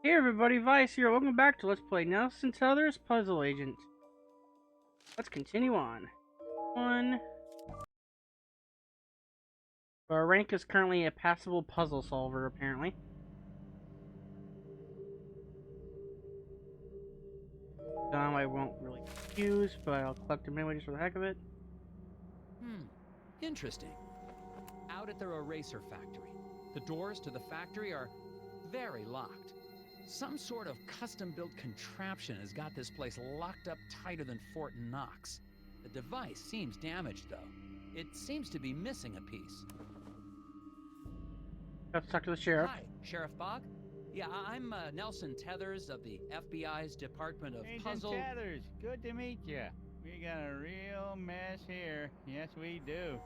Hey everybody, Vice here. Welcome back to Let's Play Nelson Tethers Puzzle Agent. Let's continue on. Our rank is currently a passable puzzle solver, apparently. I won't really use, but I'll collect them anyway just for the heck of it. Interesting. Out at their eraser factory. The doors to the factory are very locked. Some sort of custom-built contraption has got this place locked up tighter than Fort Knox. The device seems damaged, though. It seems to be missing a piece. Let's talk to the sheriff. Hi, Sheriff Bog? Yeah, I'm Nelson Tethers of the FBI's Department of Puzzle... Agent Tethers, good to meet you. We got a real mess here. Yes, we do.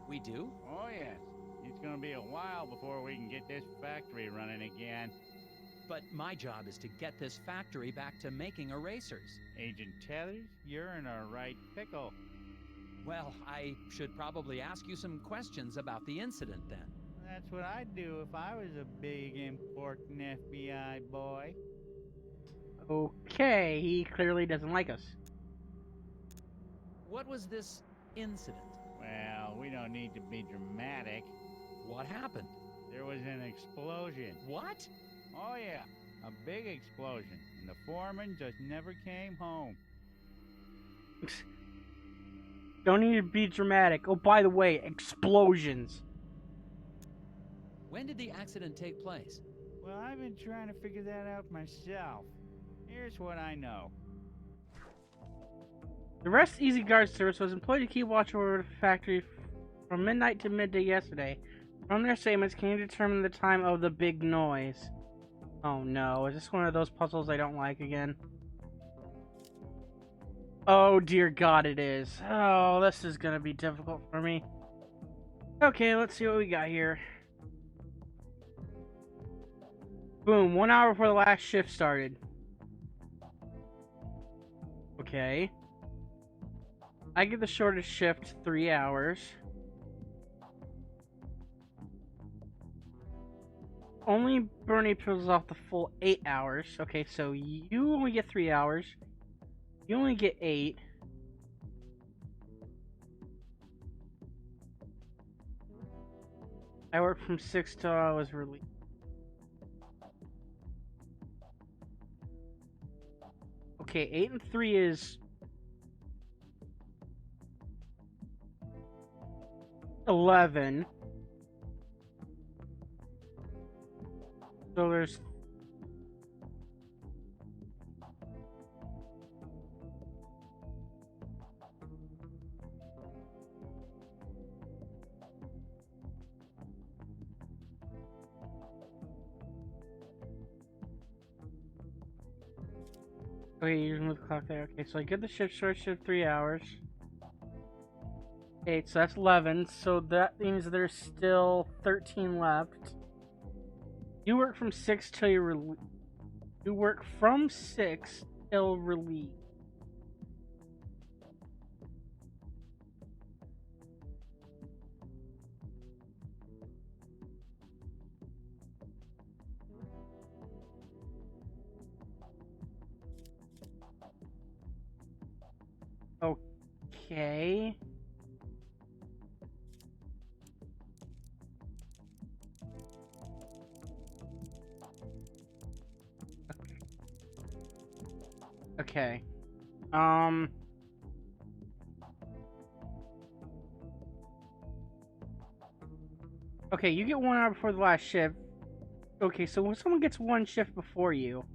We do? Oh, yes. It's gonna be a while before we can get this factory running again. But my job is to get this factory back to making erasers. Agent Tethers, you're in a right pickle. Well, I should probably ask you some questions about the incident then. That's what I'd do if I was a big, important FBI boy. Okay, he clearly doesn't like us. What was this incident? Well, we don't need to be dramatic. What happened? There was an explosion. What? Oh, yeah. A big explosion. And the foreman just never came home. Don't need to be dramatic. Oh, by the way, explosions. When did the accident take place? Well, I've been trying to figure that out myself. Here's what I know. The Rest Easy Guard Service was employed to keep watch over the factory from midnight to midday yesterday. From their statements, can you determine the time of the big noise? Oh no, is this one of those puzzles I don't like again? Oh dear God, it is. Oh, this is gonna be difficult for me. Okay, let's see what we got here. Boom, 1 hour before the last shift started. Okay. I get the shortest shift, 3 hours. Only Bernie pulls off the full 8 hours. Okay, so you only get 3 hours. You only get 8. I worked from 6 till I was released. Okay, 8 and 3 is 11. So there's okay, you just move the clock there. Okay, so I get the short shift 3 hours. 8, so that's 11. So that means there's still 13 left. You work from 6 till you work from 6 till release. Okay. Okay. Okay, you get 1 hour before the last shift. Okay, so when someone gets one shift before you,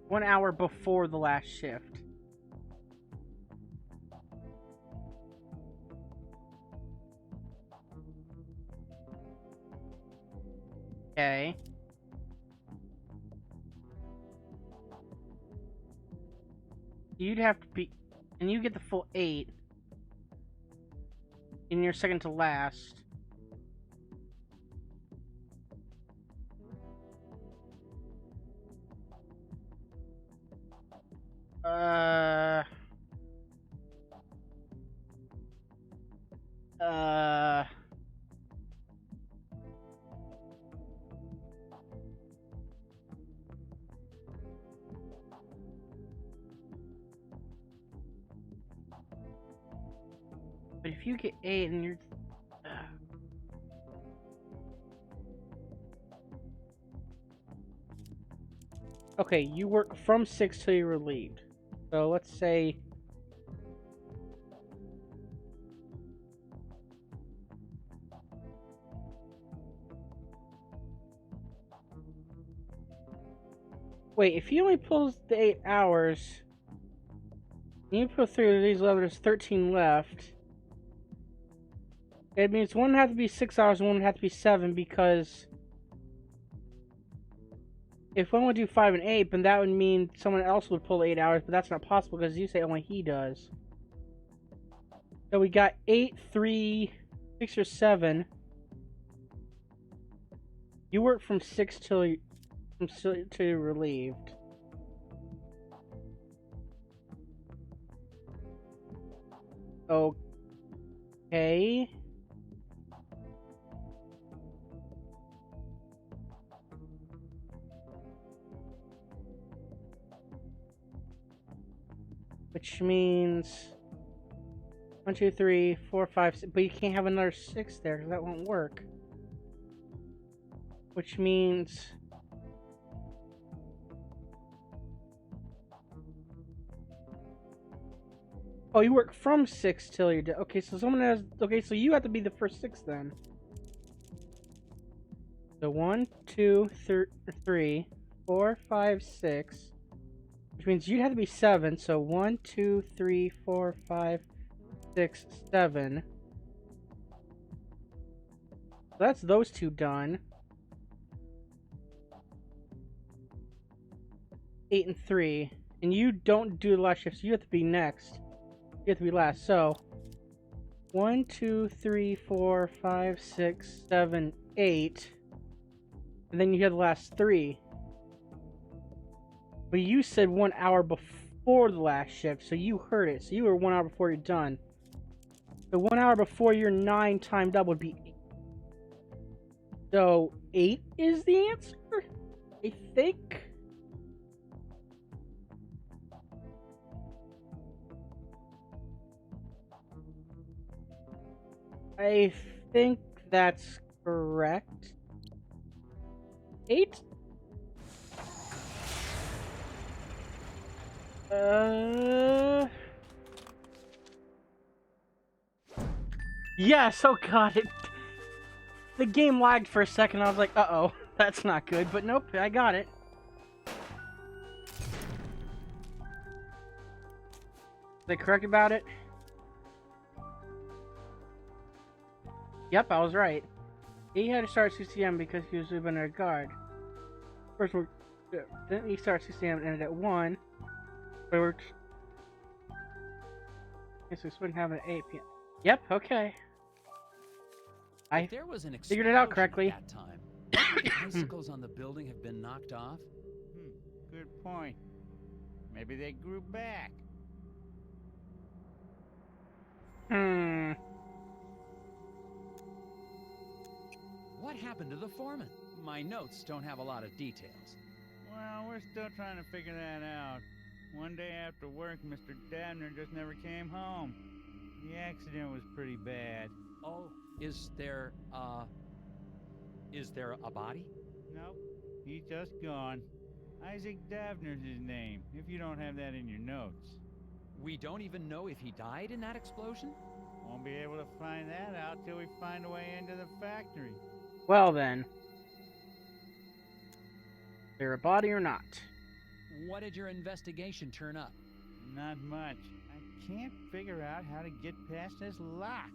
one hour before the last shift. Okay. You'd have to be, and you get the full 8. And you're second to last. But if you get 8 and you're... Okay, you work from 6 till you're relieved. So let's say... Wait, if he only pulls the 8 hours... You put 3 of these left, there's 13 left. It means one would have to be 6 hours and one would have to be 7 because... If one would do 5 and 8, then that would mean someone else would pull 8 hours, but that's not possible because you say only he does. So we got 8, 3, 6 or 7. You work from 6 till you're relieved. Okay. Which means 1, 2, 3, 4, 5, 6, but you can't have another 6 there because that won't work. Which means oh, you work from 6 till you're dead. Okay, so someone has. Okay, so you have to be the first 6 then. So 1, 2, 3, 4, 5, 6. Which means you'd have to be 7. So 1, 2, 3, 4, 5, 6, 7. So that's those 2 done. 8 and 3. And you don't do the last shift, so you have to be next. You have to be last. So 1, 2, 3, 4, 5, 6, 7, 8. And then you have the last 3. But you said 1 hour before the last shift, so you heard it. So you were 1 hour before you're done. So 1 hour before your 9 timed up would be 8. So 8 is the answer? I think? I think that's correct. 8? Yes, oh god, the game lagged for a second. I was like, uh-oh, that's not good, but nope, I got it. Was I correct about it? Yep, I was right. He had to start at 6 a.m. because he was living a guard. First, didn't he start at 6 a.m. and ended at 1? But we're... Okay, so we wouldn't have an 8 p.m. Yep, okay. I There was an figured it out explosion correctly. at that time. The icicles on the building have been knocked off. Good point. Maybe they grew back. What happened to the foreman? My notes don't have a lot of details. Well, we're still trying to figure that out. One day after work, Mr. Dabner just never came home. The accident was pretty bad. Oh, is there a body? Nope, he's just gone. Isaac Dabner's his name, if you don't have that in your notes. We don't even know if he died in that explosion? Won't be able to find that out till we find a way into the factory. Well then. Is there a body or not? What did your investigation turn up? Not much. I can't figure out how to get past this lock.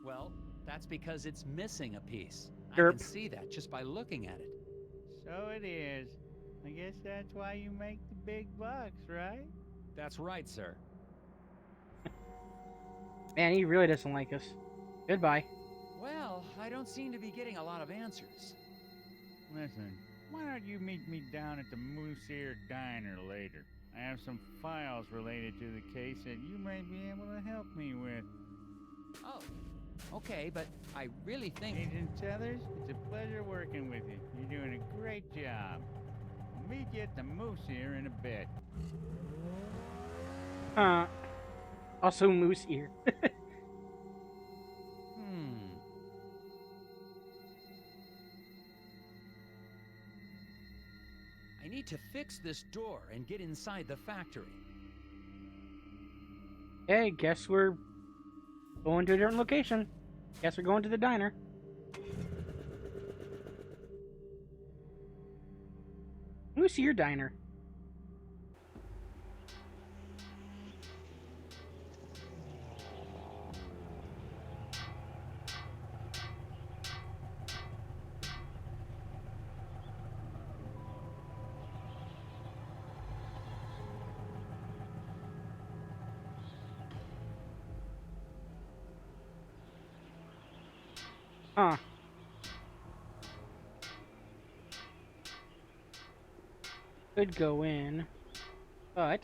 Well, that's because it's missing a piece. Derp. I can see that just by looking at it. So it is. I guess that's why you make the big bucks, right? That's right, sir. Man, he really doesn't like us. Goodbye. Well, I don't seem to be getting a lot of answers. Listen, why don't you meet me down at the Moose Ear Diner later? I have some files related to the case that you may be able to help me with. Oh, okay, but I really think... Agent Tethers, it's a pleasure working with you. You're doing a great job. I'll meet you at the Moose Ear in a bit. Also Moose Ear. need to fix this door and get inside the factory. Hey, guess we're going to a different location. Guess we're going to the diner. Let me see your diner. Huh. Could go in, but...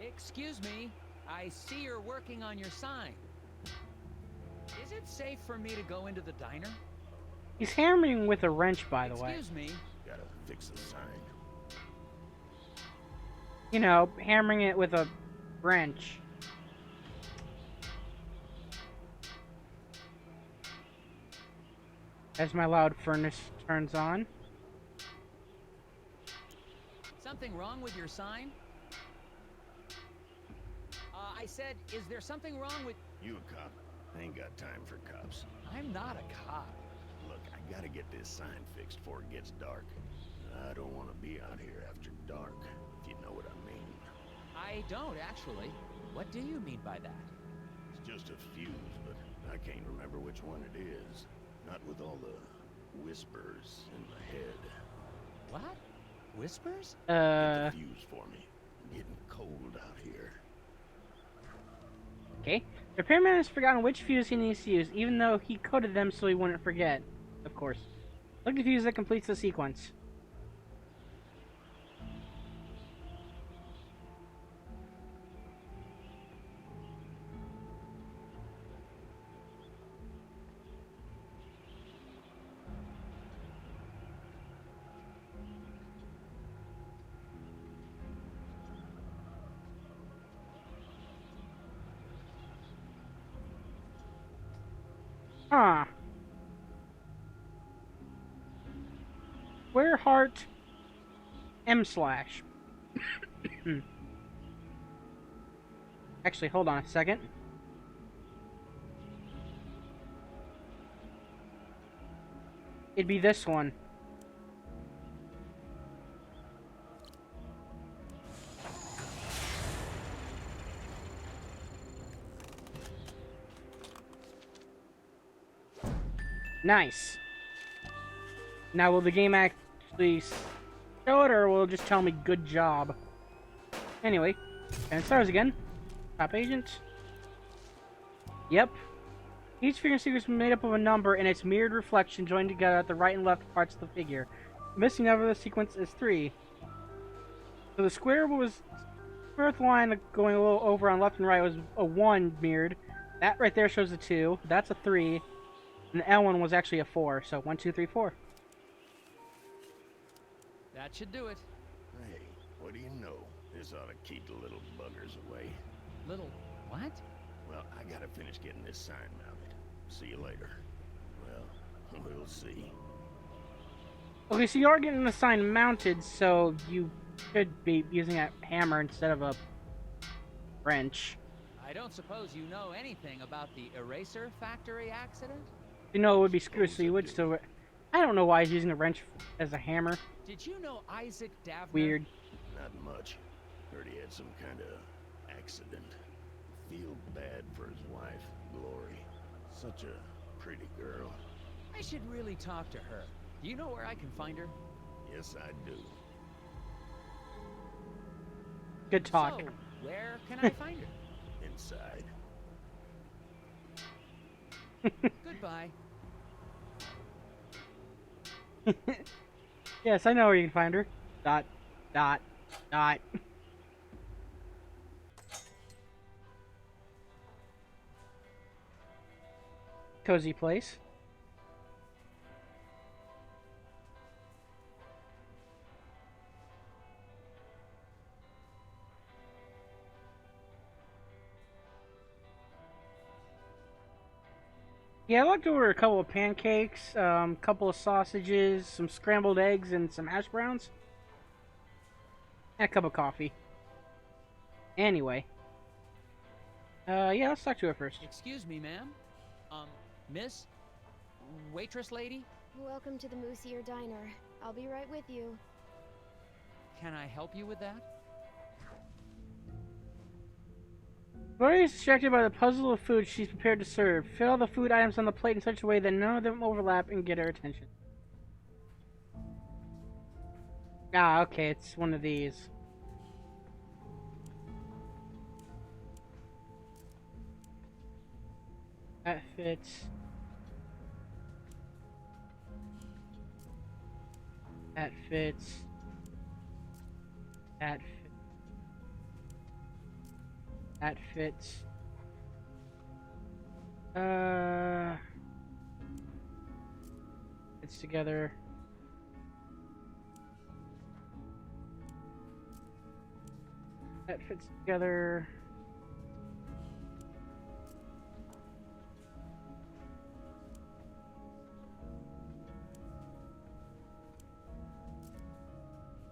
Excuse me, I see you're working on your sign. Is it safe for me to go into the diner? He's hammering with a wrench, by the way. Excuse me. Gotta fix the sign. You know, hammering it with a wrench. As my loud furnace turns on. Something wrong with your sign? I said, is there something wrong with... You a cop? I ain't got time for cops. I'm not a cop. Look, I gotta get this sign fixed before it gets dark. I don't want to be out here after dark, if you know what I mean. I don't, actually. What do you mean by that? It's just a fuse, but I can't remember which one it is. Not with all the whispers in my head. What? Whispers? Get the fuse for me. I'm getting cold out here. Okay. The repairman has forgotten which fuse he needs to use, even though he coded them so he wouldn't forget. Of course. Look the fuse that completes the sequence. Huh. Square heart M slash. Actually, hold on a second. It'd be this one. Nice. Now, will the game actually show it, or will it just tell me good job? Anyway, and stars again. Top agent. Yep. Each figure sequence is made up of a number and its mirrored reflection joined together at the right and left parts of the figure. The missing number of the sequence is 3. So the square line going a little over on left and right was a 1 mirrored. That right there shows a 2. That's a 3. And the L one was actually a 4, so 1, 2, 3, 4. That should do it. Hey, what do you know? This ought to keep the little buggers away. Little... what? Well, I gotta finish getting this sign mounted. See you later. Well, we'll see. Okay, so you are getting the sign mounted, so you should be using a hammer instead of a wrench. I don't suppose you know anything about the eraser factory accident? You know it would be screws, so you would still... I don't know why he's using a wrench as a hammer. Did you know Isaac Davner? Weird. Not much. Heard he had some kind of accident. Feel bad for his wife, Glory. Such a pretty girl. I should really talk to her. Do you know where I can find her? Yes, I do. Good talk. So, where can I find her? Inside. Goodbye. Yes, I know where you can find her. Dot, dot, dot. Cozy place. Yeah, I'd like to order a couple of pancakes, couple of sausages, some scrambled eggs, and some hash browns, and a cup of coffee. Anyway, yeah, let's talk to her first. Excuse me, ma'am. Miss? Waitress lady? Welcome to the Moosier Diner. I'll be right with you. Can I help you with that? Gloria is distracted by the puzzle of food she's prepared to serve. Fit all the food items on the plate in such a way that none of them overlap and get her attention. Ah, okay, it's one of these. That fits. That fits. That fits. That fits. It's together. That fits together.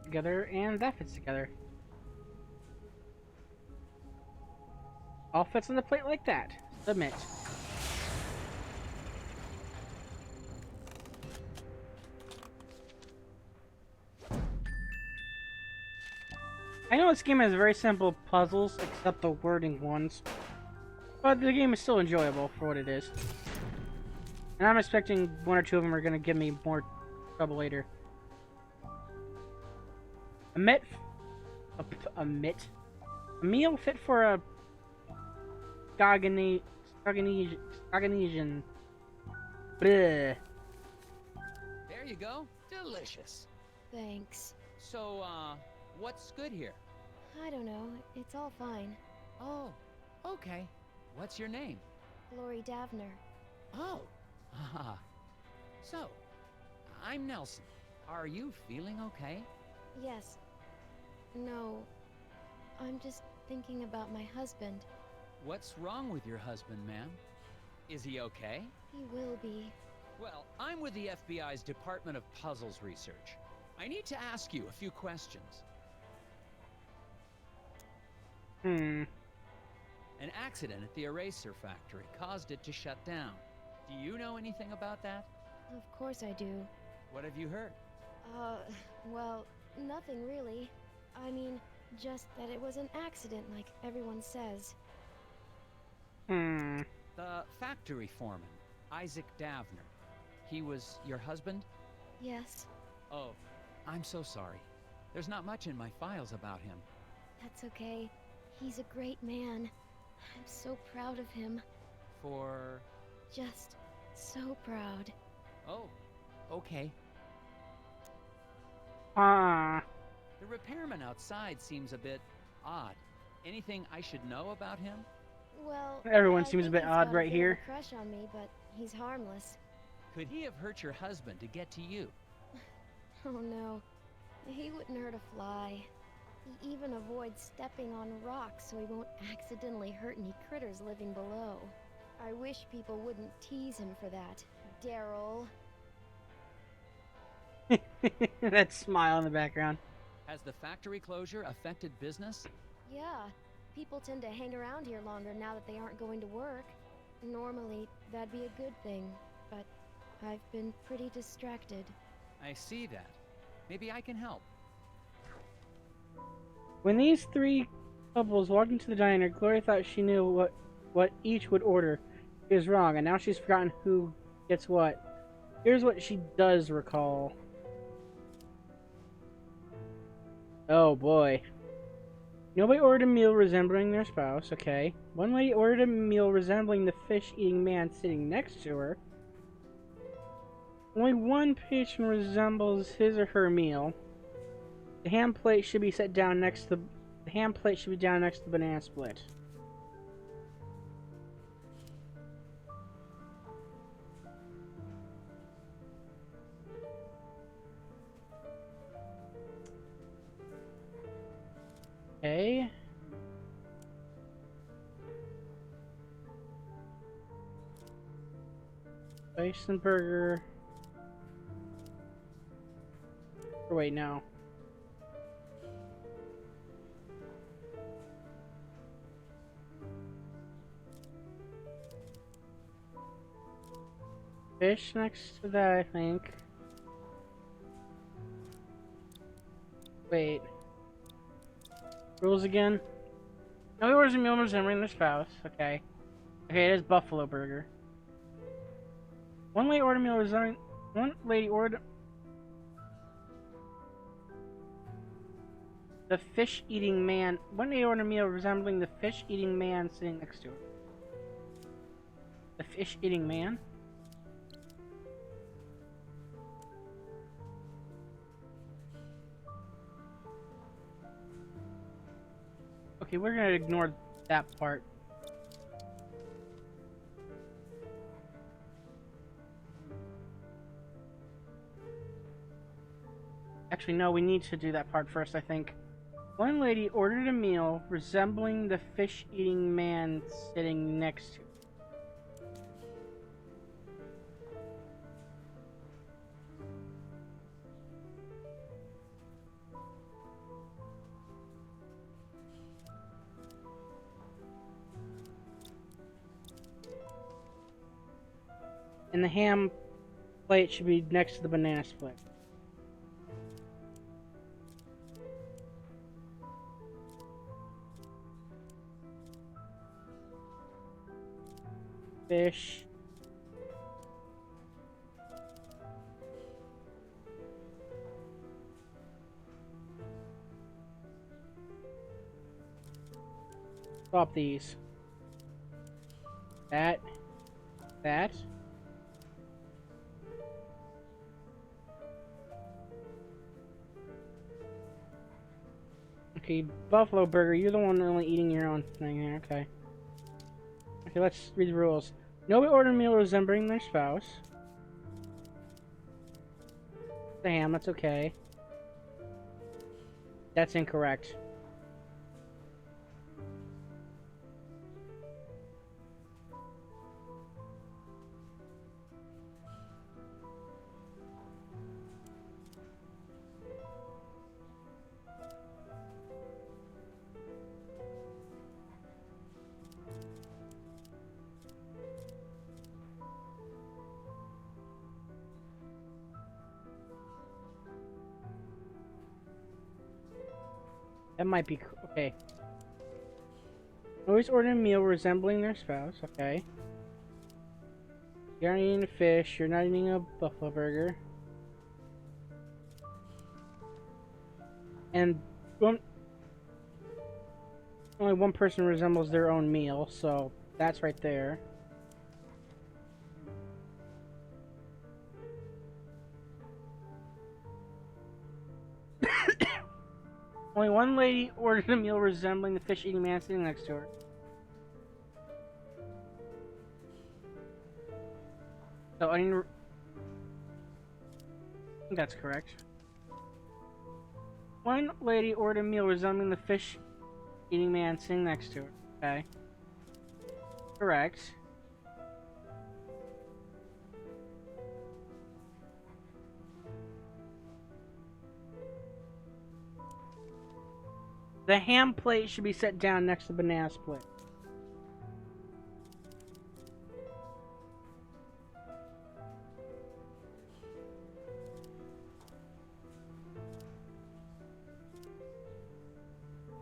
Together, and that fits together. All fits on the plate like that. Submit. I know this game has very simple puzzles, except the wording ones. But the game is still enjoyable for what it is. And I'm expecting one or two of them are going to give me more trouble later. A meal fit for a Scoganesian. Bleh. There you go. Delicious. Thanks. So, what's good here? I don't know. It's all fine. Oh, okay. What's your name? Lori Davner. Oh, haha. So, I'm Nelson. Are you feeling okay? Yes. No. I'm just thinking about my husband. What's wrong with your husband, ma'am? Is he okay? He will be. Well, I'm with the FBI's Department of Puzzles Research. I need to ask you a few questions. An accident at the eraser factory caused it to shut down. Do you know anything about that? Of course I do. What have you heard? Well, nothing really. I mean, just that it was an accident like everyone says. The factory foreman, Isaac Davner. He was your husband? Yes, Oh, I'm so sorry. There's not much in my files about him. that's okay. He's a great man. I'm so proud of him. For... Just so proud. Oh, okay. The repairman outside seems a bit odd. Anything I should know about him? Well, Everyone I seems a think bit he's odd got a right bit of here. a crush on me, but he's harmless. Could he have hurt your husband to get to you? Oh no, he wouldn't hurt a fly. He even avoids stepping on rocks so he won't accidentally hurt any critters living below. I wish people wouldn't tease him for that, Daryl. That smile in the background. Has the factory closure affected business? Yeah, people tend to hang around here longer now that they aren't going to work. Normally, that'd be a good thing, but I've been pretty distracted. I see that. Maybe I can help. When these three couples walked into the diner, Gloria thought she knew what each would order. She was wrong, and now she's forgotten who gets what. Here's what she does recall. Oh boy. Nobody ordered a meal resembling their spouse, okay. One lady ordered a meal resembling the fish-eating man sitting next to her. Only one patron resembles his or her meal. The ham plate should be set down next to the ham plate should be down next to the banana split. Okay. Fish and burger. Or wait, no. Fish next to that, I think. Wait. Rules again? No orders a meal resembling their spouse. Okay. Okay, it is Buffalo Burger. One lady ordered a meal resembling... One lady ordered... The fish-eating man... One lady ordered a meal resembling the fish-eating man sitting next to her. The fish-eating man? Okay, we're gonna ignore that part. Actually, no, we need to do that part first, I think. One lady ordered a meal resembling the fish-eating man sitting next to her. And the ham plate should be next to the banana split. Fish. Swap these. That. Okay, Buffalo Burger, you're the one only eating your own thing here, okay. Okay, let's read the rules. Nobody ordered a meal resembling their spouse. The ham, that's okay. That's incorrect. That might be okay. Always order a meal resembling their spouse. Okay. You're not eating a fish. You're not eating a Buffalo Burger. And only one person resembles their own meal, so that's right there. Only one lady ordered a meal resembling the fish-eating man sitting next to her. So I think that's correct. One lady ordered a meal resembling the fish-eating man sitting next to her. Okay. Correct. The ham plate should be set down next to the banana split.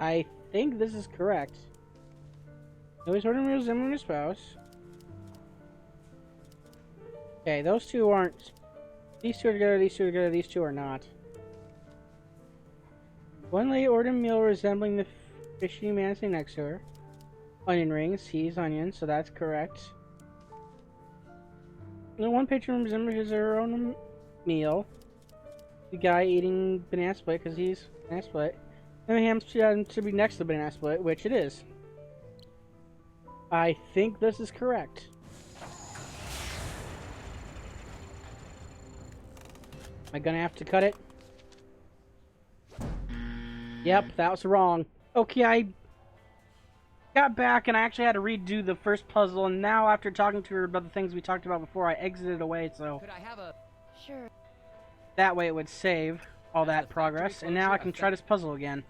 I think this is correct. Always order meals resembling your spouse. Okay, those two aren't. These two are together, these two are together, these two are not. One lady ordered a meal resembling the fish-eating man sitting next to her. Onion rings, he's onions, so that's correct. And one patron resembles his or her own meal. The guy eating banana split because he's banana split. And the ham should be next to the banana split, which it is. I think this is correct. Am I gonna have to cut it? Yep, that was wrong. Okay, got back and I actually had to redo the first puzzle, and now after talking to her about the things we talked about before, I exited away, so Could I have a... Sure. that way it would save all Has that the factory progress, and now I closure can try this puzzle again.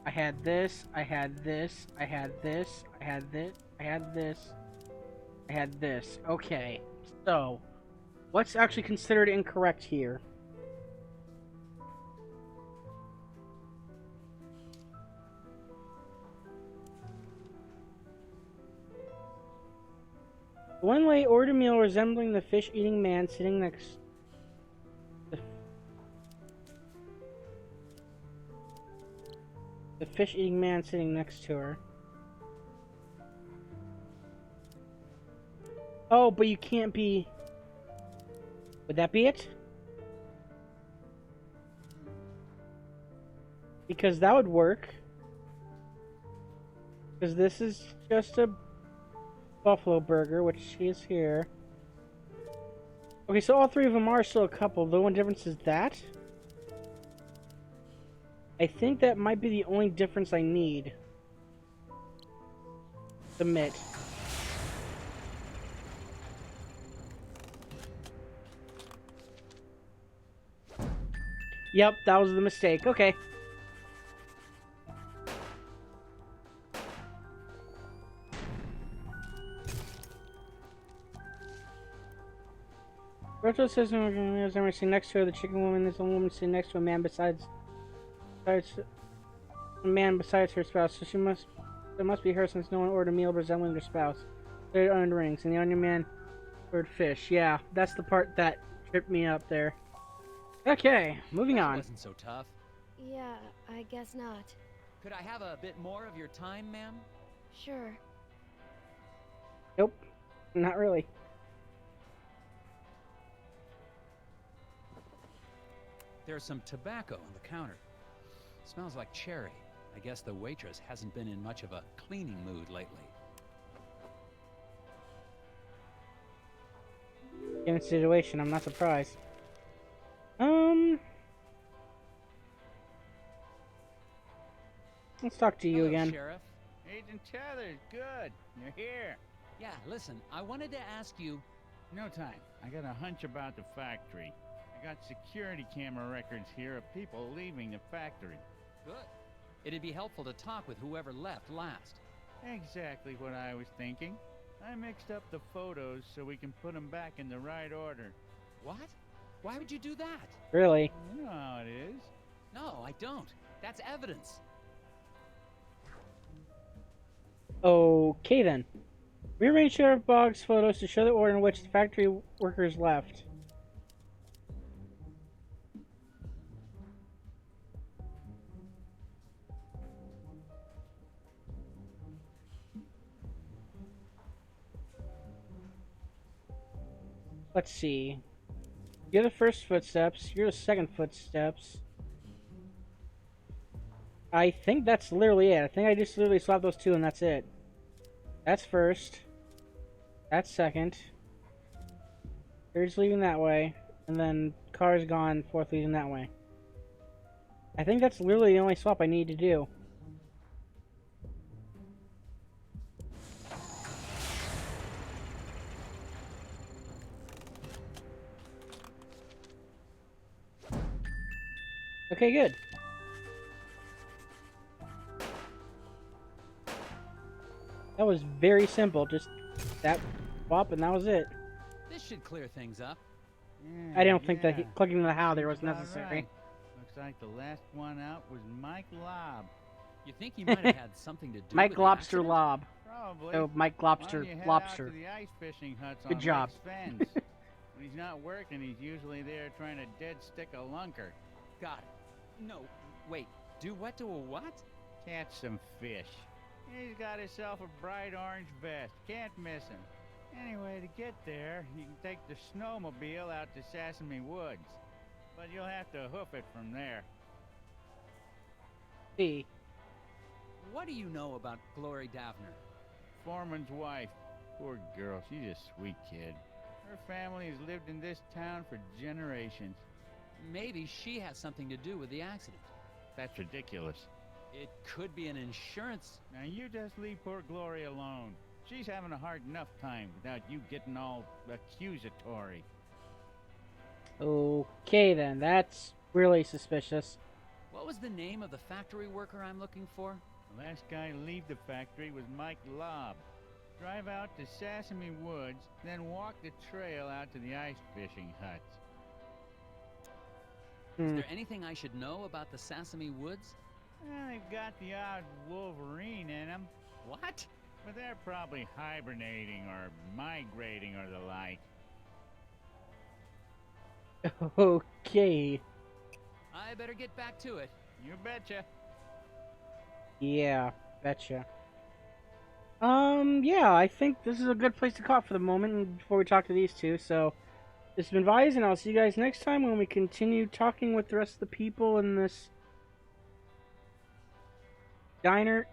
I had this, I had this, I had this, I had this, I had this, I had this. Okay, so what's actually considered incorrect here? One way order meal resembling the fish-eating man sitting next. The fish-eating man sitting next to her. Oh, but you can't be. Would that be it? Because that would work. Because this is just a buffalo burger, which is here. Okay, so all three of them are still a couple. The one difference is that. I think that might be the only difference I need. Submit. Yep, that was the mistake. Okay. Rachel says there's never seen next to her. The chicken woman is a woman sitting next to a man besides a man besides her spouse. So it must be her since no one ordered a meal resembling their spouse. They earned rings, and the onion man ordered fish. Yeah, that's the part that tripped me up there. Okay, moving That on. wasn't so tough. Yeah, I guess not. Could I have a bit more of your time, ma'am? Sure. Nope, not really. There's some tobacco on the counter. Smells like cherry. I guess the waitress hasn't been in much of a cleaning mood lately. In a situation, I'm not surprised. Let's talk to you Hello, again. Sheriff. Agent Tethers, good. You're here. Yeah, listen, I wanted to ask you... No time. I got a hunch about the factory. I got security camera records here of people leaving the factory. Good. It'd be helpful to talk with whoever left last. Exactly what I was thinking. I mixed up the photos so we can put them back in the right order. What? Why would you do that? Really? You know how it is. No, I don't. That's evidence. Okay then. Rearrange Sheriff Boggs' photos to show the order in which the factory workers left. Let's see. You're the first footsteps. You're the second footsteps. I think that's literally it. I think I just literally swapped those two and that's it. That's first. That's second. Third's leading that way. And then car's gone, fourth leading that way. I think that's literally the only swap I need to do. Okay, good. That was very simple. Just that swap and that was it. This should clear things up. Yeah, I don't think yeah. that clicking the how there was Seems about necessary. right. Looks like the last one out was Mike Lobb. You think he might have had something to do Mike with the Lobster accident? Lob. Probably. Oh, Mike Lobster Why don't you head Lobster. Out to the ice fishing huts Good on job. Lake's Fens. When he's not working, he's usually there trying to dead stick a lunker. Got it. No, wait. Do what to a what? Catch some fish. He's got himself a bright orange vest. Can't miss him. Anyway, to get there, you can take the snowmobile out to Sesame Woods. But you'll have to hoof it from there. See. What do you know about Glory Davner? Foreman's wife. Poor girl, she's a sweet kid. Her family has lived in this town for generations. Maybe she has something to do with the accident. That's ridiculous. It could be an insurance... Now you just leave poor Glory alone. She's having a hard enough time without you getting all accusatory. Okay then, that's really suspicious. What was the name of the factory worker I'm looking for? The last guy to leave the factory was Mike Lobb. Drive out to Sesame Woods, then walk the trail out to the ice fishing huts. Is there anything I should know about the Sesame Woods? Well, they've got the odd Wolverine in them, What? but they're probably hibernating or migrating or the like. Okay. I better get back to it. You betcha. Yeah, betcha. Yeah, I think this is a good place to call it for the moment before we talk to these two. So, this has been Vise, and I'll see you guys next time when we continue talking with the rest of the people in this diner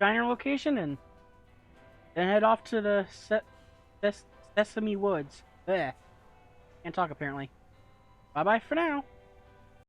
location, and then head off to the Sesame Woods. Blech. Can't talk apparently. Bye bye for now.